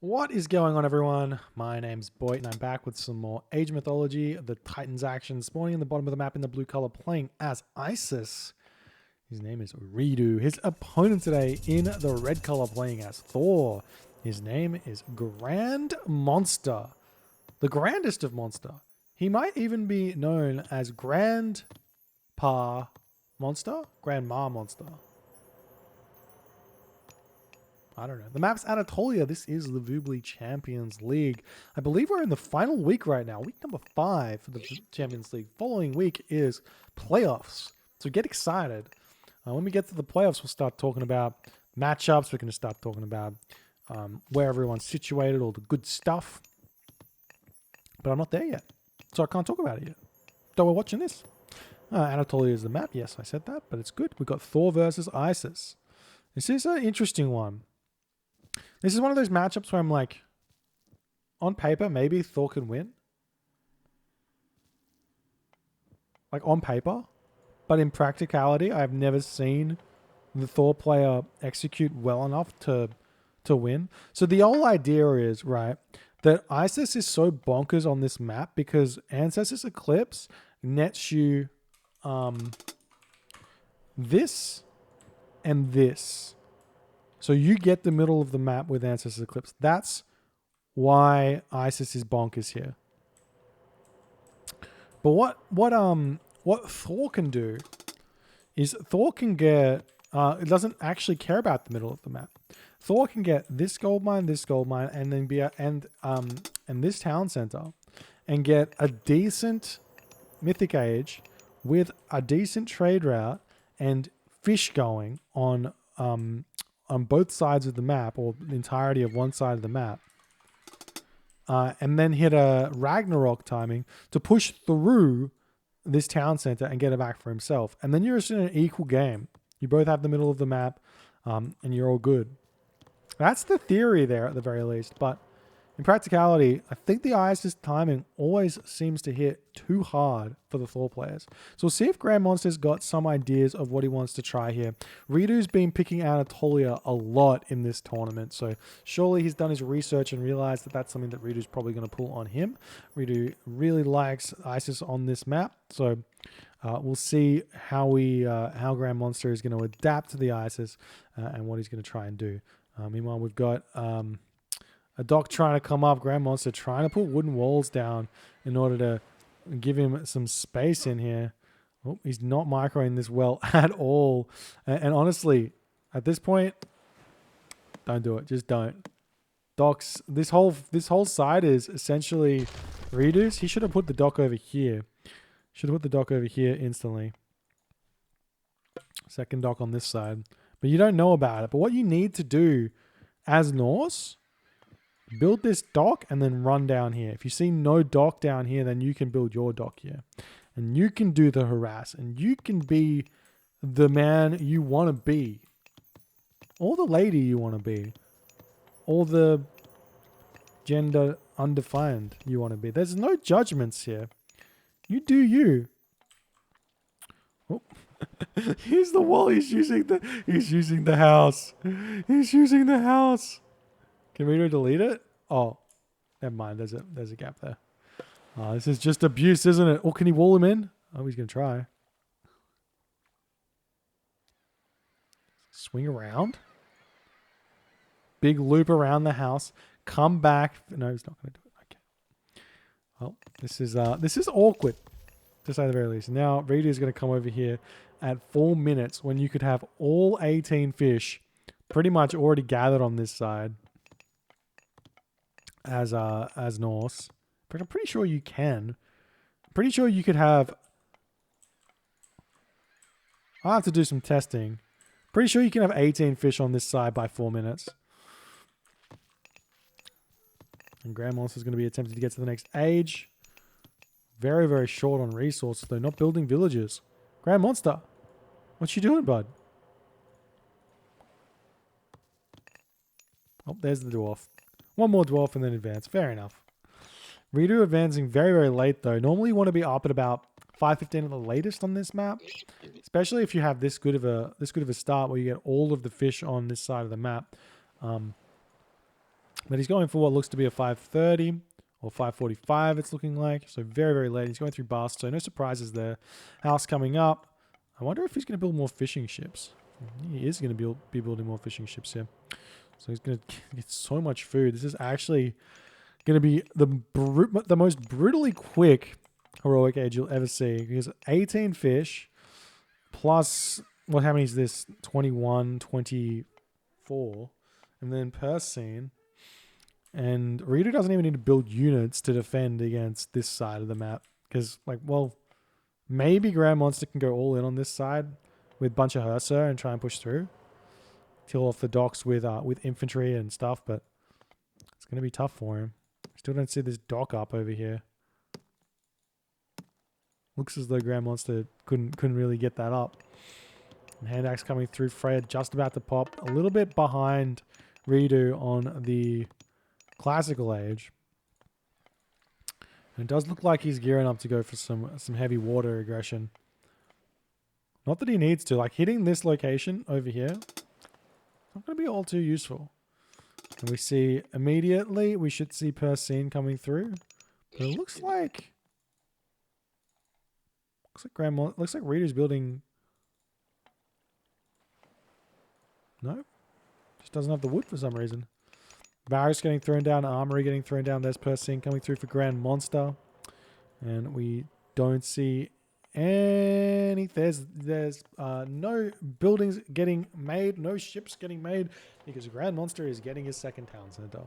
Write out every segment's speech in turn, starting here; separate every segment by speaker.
Speaker 1: What is going on, everyone? My name's Boyd, and I'm back with some more Age Mythology, the Titans action, spawning in the bottom of the map in the blue color, playing as Isis. His name is reDo. His opponent today in the red color, playing as Thor. His name is GrandMonster, the grandest of monster. He might even be known as Grandpa Monster, Grandma Monster. I don't know. The map's Anatolia. This is the Vubli Champions League. I believe we're in the final week right now. Week number 5 for the Champions League. Following week is playoffs. So get excited. When we get to the playoffs, we'll start talking about matchups. We're going to start talking about where everyone's situated, all the good stuff. But I'm not there yet. So I can't talk about it yet. So we're watching this. Anatolia is the map. Yes, I said that, but it's good. We've got Thor versus Isis. This is an interesting one. This is one of those matchups where I'm like, on paper, maybe Thor can win. Like on paper. But in practicality, I've never seen the Thor player execute well enough to win. So the whole idea is, right, that Isis is so bonkers on this map because Ancestors Eclipse nets you this and this. So you get the middle of the map with Ancestors Eclipse. That's why Isis is bonkers here. But what Thor can do is Thor can get it doesn't actually care about the middle of the map. Thor can get this gold mine, and then and this town center, and get a decent mythic age with a decent trade route and fish going on both sides of the map, or the entirety of one side of the map, and then hit a Ragnarok timing to push through this town center and get it back for himself. And then you're just in an equal game. You both have the middle of the map, and you're all good. That's the theory there at the very least. But in practicality, I think the Isis timing always seems to hit too hard for the Thor players. So we'll see if GrandMonster's got some ideas of what he wants to try here. reDo's been picking Anatolia a lot in this tournament, so surely he's done his research and realized that that's something that reDo's probably going to pull on him. reDo really likes Isis on this map, so we'll see how GrandMonster is going to adapt to the Isis and what he's going to try and do. Meanwhile, we've got a dock trying to come up, GrandMonster trying to put wooden walls down in order to give him some space in here. Oh, he's not microing this well at all. And honestly, at this point, don't do it. Just don't. Docks, this whole side is essentially reDo's. He should have put the dock over here. Should have put the dock over here instantly. Second dock on this side. But you don't know about it. But what you need to do as Norse, build this dock and then run down here. If you see no dock down here, then you can build your dock here. And you can do the harass. And you can be the man you want to be. Or the lady you want to be. Or the gender undefined you want to be. There's no judgments here. You do you. Oh. Here's the wall. He's using the house. He's using the house. Can reDo delete it? Oh, never mind. There's a gap there. Oh, this is just abuse, isn't it? Or can he wall him in? Oh, he's gonna try. Swing around. Big loop around the house. Come back. No, he's not gonna do it. Okay. Well, this is awkward, to say the very least. Now reDo is gonna come over here at 4 minutes when you could have all 18 fish pretty much already gathered on this side as Norse. But I'm pretty sure you can. I'm pretty sure you could have... I'll have to do some testing. Pretty sure you can have 18 fish on this side by 4 minutes. And GrandMonster is going to be attempting to get to the next age. Very, very short on resources, though. Not building villages. GrandMonster, what you doing, bud? Oh, there's the dwarf. One more dwarf and then advance. Fair enough. reDo advancing very, very late, though. Normally you want to be up at about 5:15 at the latest on this map, especially if you have this good of a start where you get all of the fish on this side of the map. But he's going for what looks to be a 530 or 545, it's looking like. So very, very late. He's going through bust, so no surprises there. House coming up. I wonder if he's going to build more fishing ships. He is going to be building more fishing ships here. So he's going to get so much food. This is actually going to be the most brutally quick heroic age you'll ever see. Because 18 fish plus, well, how many is this? 21, 24. And then per scene. And reDo doesn't even need to build units to defend against this side of the map. Because, like, well, maybe GrandMonster can go all in on this side with a bunch of Hersa and try and push through. Kill off the docks with infantry and stuff, but it's going to be tough for him. Still don't see this dock up over here. Looks as though GrandMonster couldn't really get that up. And hand axe coming through. Freya just about to pop. A little bit behind reDo on the classical age. And it does look like he's gearing up to go for some heavy water aggression. Not that he needs to. Like, hitting this location over here, not going to be all too useful. And we see immediately, we should see per scene coming through. But it looks like reDo's building. No, just doesn't have the wood for some reason. Barracks getting thrown down, armory getting thrown down. There's per scene coming through for GrandMonster, and we don't see any. There's no buildings getting made, no ships getting made, because GrandMonster is getting his second town center.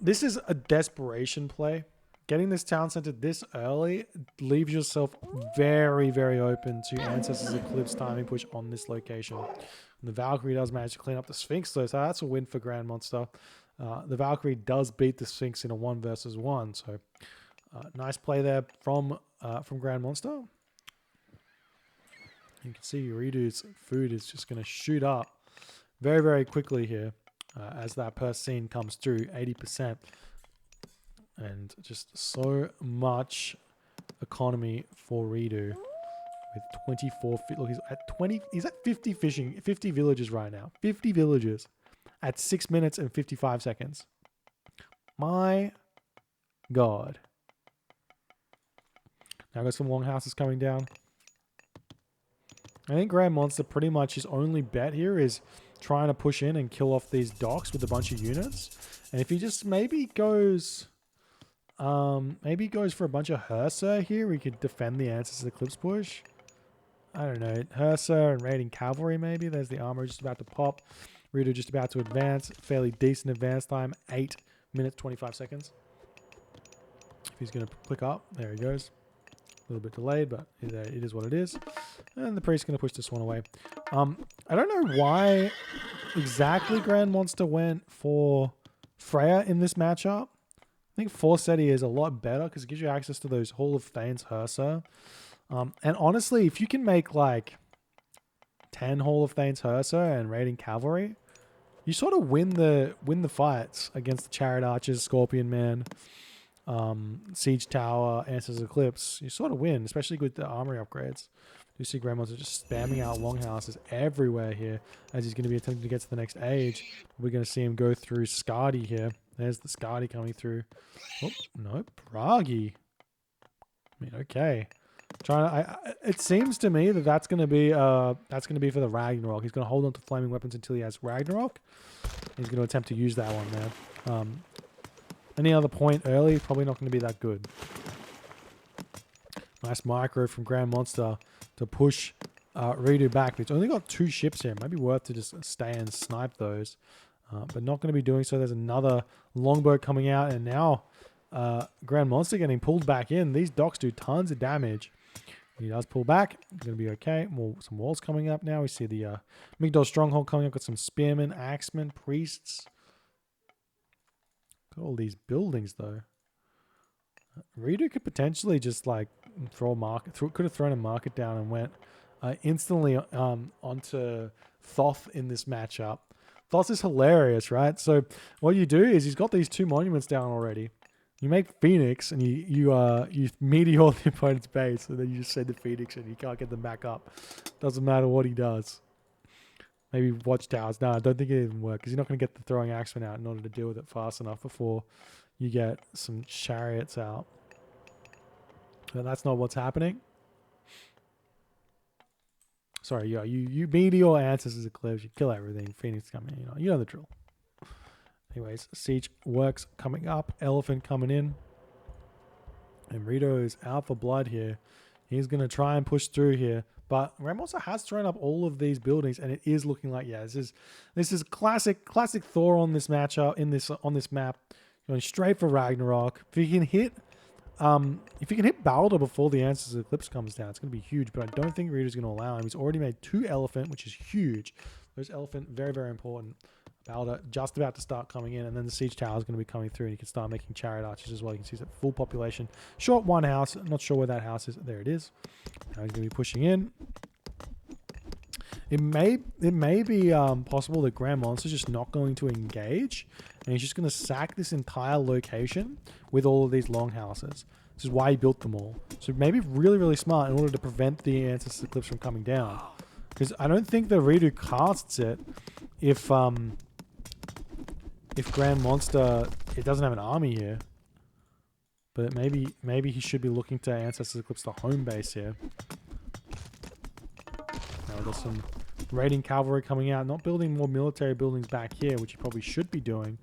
Speaker 1: This is a desperation play. Getting this town center this early leaves yourself very, very open to Ancestors Eclipse timing push on this location. And the Valkyrie does manage to clean up the Sphinx though, so that's a win for GrandMonster. The Valkyrie does beat the Sphinx in a 1 versus 1, so nice play there from GrandMonster. You can see reDo's food is just going to shoot up very, very quickly here as that per scene comes through, 80%. And just so much economy for reDo with 24. Look, he's at 20. He's at 50 fishing, 50 villages right now. 50 villages at 6 minutes and 55 seconds. My God. Now got some longhouses coming down. I think GrandMonster pretty much his only bet here is trying to push in and kill off these docks with a bunch of units. And if he just maybe goes for a bunch of Hersa here, we could defend the Ancestors Eclipse push. I don't know. Hersa and raiding cavalry maybe. There's the armor just about to pop. reDo just about to advance. Fairly decent advance time. 8 minutes, 25 seconds. If he's going to click up, there he goes. A little bit delayed, but it is what it is. And the priest's going to push this one away. I don't know why exactly GrandMonster went for Freya in this matchup. I think Forseti is a lot better because it gives you access to those Hall of Thanes Hersa. And honestly, if you can make like 10 Hall of Thanes Hersa and raiding cavalry, you sort of win the fights against the Chariot Archers, Scorpion Man, Siege Tower, Ancestors Eclipse. You sort of win, especially with the armory upgrades. You see GrandMonster just spamming out longhouses everywhere here as he's going to be attempting to get to the next age. We're going to see him go through Skadi here. There's the Skadi coming through. Oh, no, Bragi. I mean, okay. It seems to me that that's going to be for the Ragnarok. He's going to hold on to flaming weapons until he has Ragnarok. He's going to attempt to use that one, man. Any other point early, probably not going to be that good. Nice micro from GrandMonster to push reDo back. He's only got 2 ships here. It might be worth to just stay and snipe those. But not going to be doing so. There's another longbow coming out. And now GrandMonster getting pulled back in. These docks do tons of damage. He does pull back. It's going to be okay. Some walls coming up now. We see the Migdol Stronghold coming up. Got some spearmen, axemen, priests. Got all these buildings, though. reDo could potentially just like could have thrown a market down and went instantly onto Thoth in this matchup. Thoth is hilarious, right? So what you do is he's got these 2 monuments down already. You make Phoenix and you meteor the opponent's base, and then you just send the Phoenix and you can't get them back up. Doesn't matter what he does. Maybe watchtowers. No, I don't think it even work because you're not going to get the throwing axeman out in order to deal with it fast enough before you get some chariots out. But that's not what's happening. Sorry, you meteor ancestors eclipse. You kill everything. Phoenix coming in. You know the drill. Anyways, siege works coming up. Elephant coming in. And reDo is out for blood here. He's going to try and push through here. But GrandMonster has thrown up all of these buildings, and it is looking like, yeah, this is classic Thor on this matchup on this map, going straight for Ragnarok. If you can hit Balder before the Ancestors Eclipse comes down, it's going to be huge. But I don't think reDo's going to allow him. He's already made 2 elephant, which is huge. Those elephant, very, very important. Balder just about to start coming in, and then the siege tower is going to be coming through, and you can start making chariot archers as well. You can see it's at full population. Short one house. I'm not sure where that house is. There it is. Now he's going to be pushing in. It may be possible that GrandMonster's just not going to engage, and he's just going to sack this entire location with all of these longhouses. This is why he built them all. So maybe really, really smart in order to prevent the Ancestors Eclipse from coming down. Because I don't think the reDo casts it if GrandMonster, it doesn't have an army here. But maybe he should be looking to Ancestors Eclipse the home base here. Now we've got some raiding cavalry coming out, not building more military buildings back here, which he probably should be doing.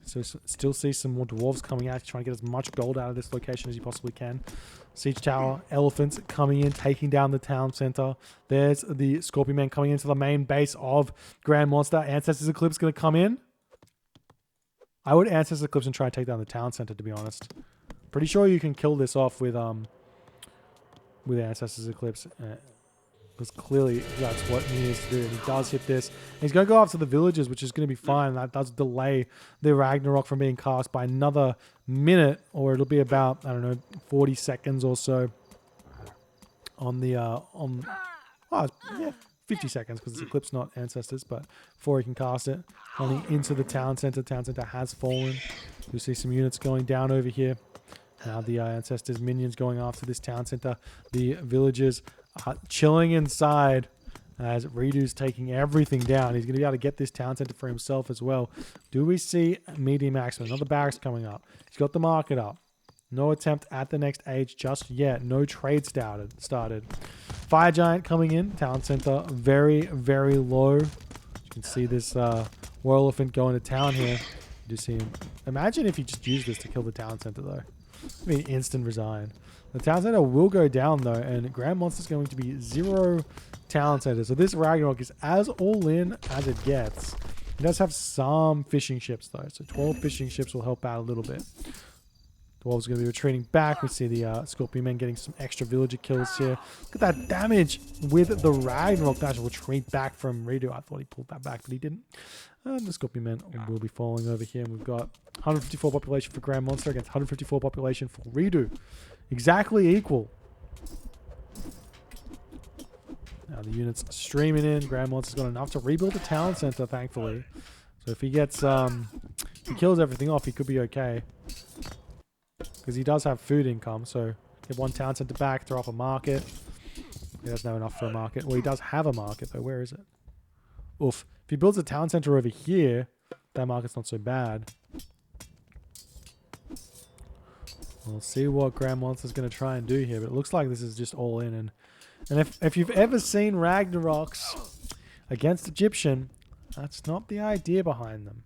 Speaker 1: So still see some more dwarves coming out, trying to get as much gold out of this location as he possibly can. Siege tower, elephants coming in, taking down the town center. There's the Scorpion Man coming into the main base of GrandMonster. Ancestors Eclipse going to come in. I would Ancestors Eclipse and try and take down the town center, to be honest. Pretty sure you can kill this off with Ancestors Eclipse. Because clearly that's what he needs to do. And he does hit this. And he's going to go after the villages, which is going to be fine. That does delay the Ragnarok from being cast by another minute, or it'll be about, I don't know, 40 seconds or so on the, yeah, 50 seconds because it's Eclipse, not Ancestors, but before he can cast it. Running into the town center. Town center has fallen. You see some units going down over here. Now the Ancestors minions going after this town center. The villagers chilling inside as reDo's taking everything down. He's going to be able to get this town center for himself as well. Do we see medium axeman? Another barracks coming up. He's got the market up. No attempt at the next age just yet. No trade started. Fire giant coming in. Town center very, very low. You can see this war elephant going to town here. You see him. Imagine if he just used this to kill the town center though. I mean, instant resign. The town center will go down though, and GrandMonster's going to be 0 town center. So this Ragnarok is as all in as it gets. It does have some fishing ships though, so 12 fishing ships will help out a little bit. Dwarves are going to be retreating back. We see the Scorpion Men getting some extra villager kills here. Look at that damage with the Ragnarok. Nice retreat back from reDo. I thought he pulled that back, but he didn't. And the Scorpion Men will be falling over here. And we've got 154 population for GrandMonster against 154 population for reDo. Exactly equal. Now the units streaming in. GrandMonster's got enough to rebuild the town center, thankfully. So if he gets, he kills everything off, he could be okay. Because he does have food income, so get one town center back, throw off a market. He doesn't have enough for a market. Well, he does have a market, though. Where is it? Oof. If he builds a town center over here, that market's not so bad. We'll see what GrandMonster's going to try and do here, but it looks like this is just all in. And if you've ever seen Ragnaroks against Egyptian, that's not the idea behind them.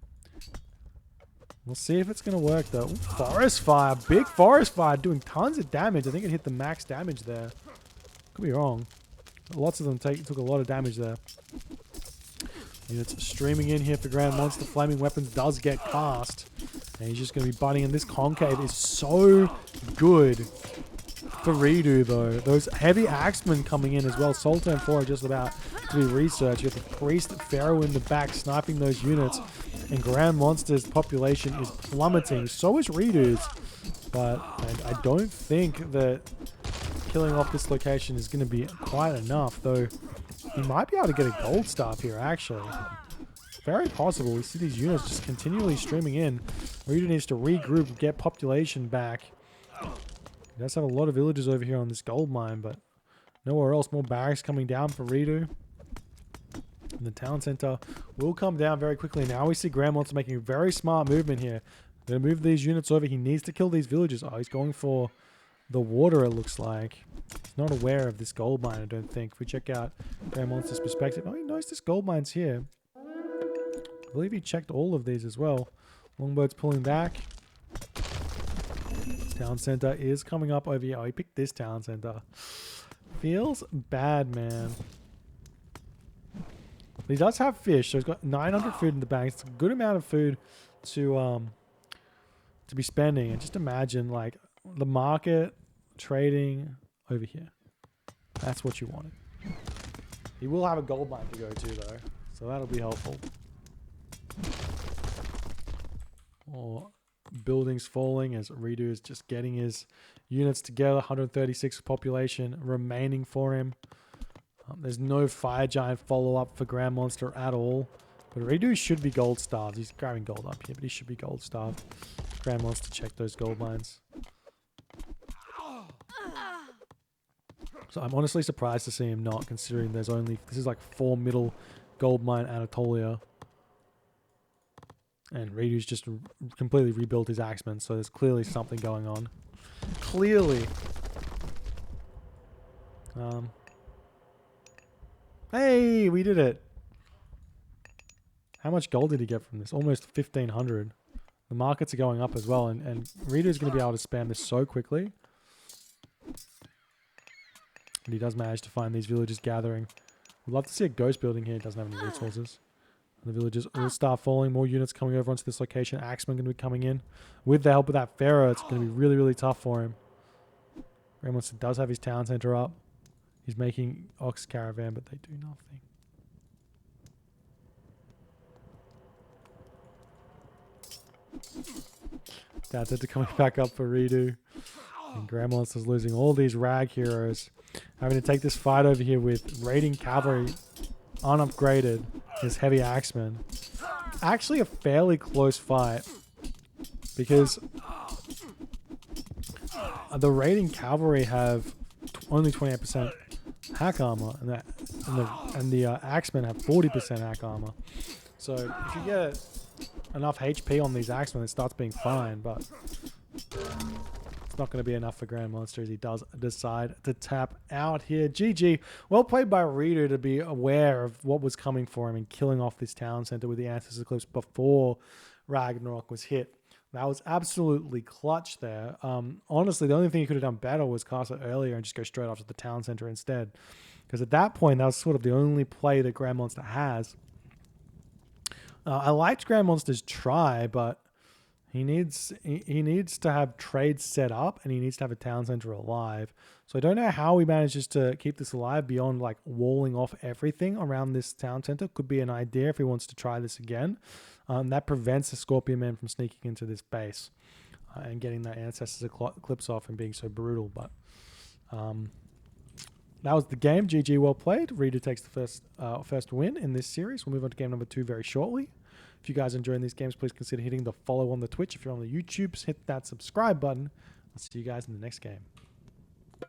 Speaker 1: We'll see if it's going to work, though. Ooh, forest fire. Big forest fire doing tons of damage. I think it hit the max damage there. Could be wrong. Lots of them took a lot of damage there. Units streaming in here for GrandMonster. Flaming Weapons does get cast. And he's just going to be butting in. This concave is so good for reDo, though. Those heavy axemen coming in as well. Sultan and Thor are just about to be researched. You got the Priest Pharaoh in the back sniping those units. And GrandMonster's population is plummeting. So is reDo's. But I don't think that killing off this location is going to be quite enough, though he might be able to get a gold staff here, actually. Very possible. We see these units just continually streaming in. reDo needs to regroup, get population back. He does have a lot of villagers over here on this gold mine, but nowhere else. More barracks coming down for reDo. And the town center will come down very quickly. Now we see GrandMonster making a very smart movement here. Going to move these units over. He needs to kill these villagers. Oh, he's going for the water, it looks like. He's not aware of this gold mine, I don't think. If we check out GrandMonster's perspective. Oh, he knows this gold mine's here. I believe he checked all of these as well. Longboat's pulling back. Town center is coming up over here. Oh, he picked this town center. Feels bad, man. But he does have fish, so he's got 900 food in the bank. It's a good amount of food to be spending. And just imagine, like, the market trading over here. That's what you wanted. He will have a gold mine to go to, though, so that'll be helpful. Or buildings falling as reDo is just getting his units together. 136 population remaining for him. There's no fire giant follow-up for GrandMonster at all. But reDo should be gold starved. He's grabbing gold up here, but he should be gold starved. GrandMonster check those gold mines. So I'm honestly surprised to see him not, considering there's only... This is like 4 middle gold mine Anatolia. And reDo's just completely rebuilt his axemen, so there's clearly something going on. Clearly. Hey, we did it. How much gold did he get from this? Almost 1,500. The markets are going up as well, and reDo's going to be able to spam this so quickly. And he does manage to find these villagers gathering. We'd love to see a ghost building here. It doesn't have any resources. And the villagers will start falling. More units coming over onto this location. Axemen going to be coming in. With the help of that Pharaoh, it's going to be really, really tough for him. GrandMonster does have his town center up. He's making Ox Caravan, but they do nothing. Town center coming back up for reDo. And GrandMonster's losing all these rag heroes. Having to take this fight over here with raiding cavalry unupgraded. His heavy axemen. Actually a fairly close fight. Because the raiding cavalry have only 28% hack armor, and the axemen have 40% hack armor. So if you get enough HP on these axemen, it starts being fine, but it's not going to be enough for GrandMonster as he does decide to tap out here. GG. Well played by reDo to be aware of what was coming for him and killing off this town center with the Ancestor Eclipse before Ragnarok was hit. That was absolutely clutch there. Honestly, the only thing he could have done better was cast it earlier and just go straight after the town center instead. Because at that point, that was sort of the only play that GrandMonster has. I liked GrandMonster's try, but he needs to have trades set up, and he needs to have a town center alive. So I don't know how he manages to keep this alive beyond like walling off everything around this town center. Could be an idea if he wants to try this again. That prevents the Scorpion Man from sneaking into this base and getting that Ancestor's Eclipse off and being so brutal. But that was the game. GG, well played. reDo takes the first win in this series. We'll move on to game number 2 very shortly. If you guys are enjoying these games, please consider hitting the follow on the Twitch. If you're on the YouTubes, hit that subscribe button. I'll see you guys in the next game.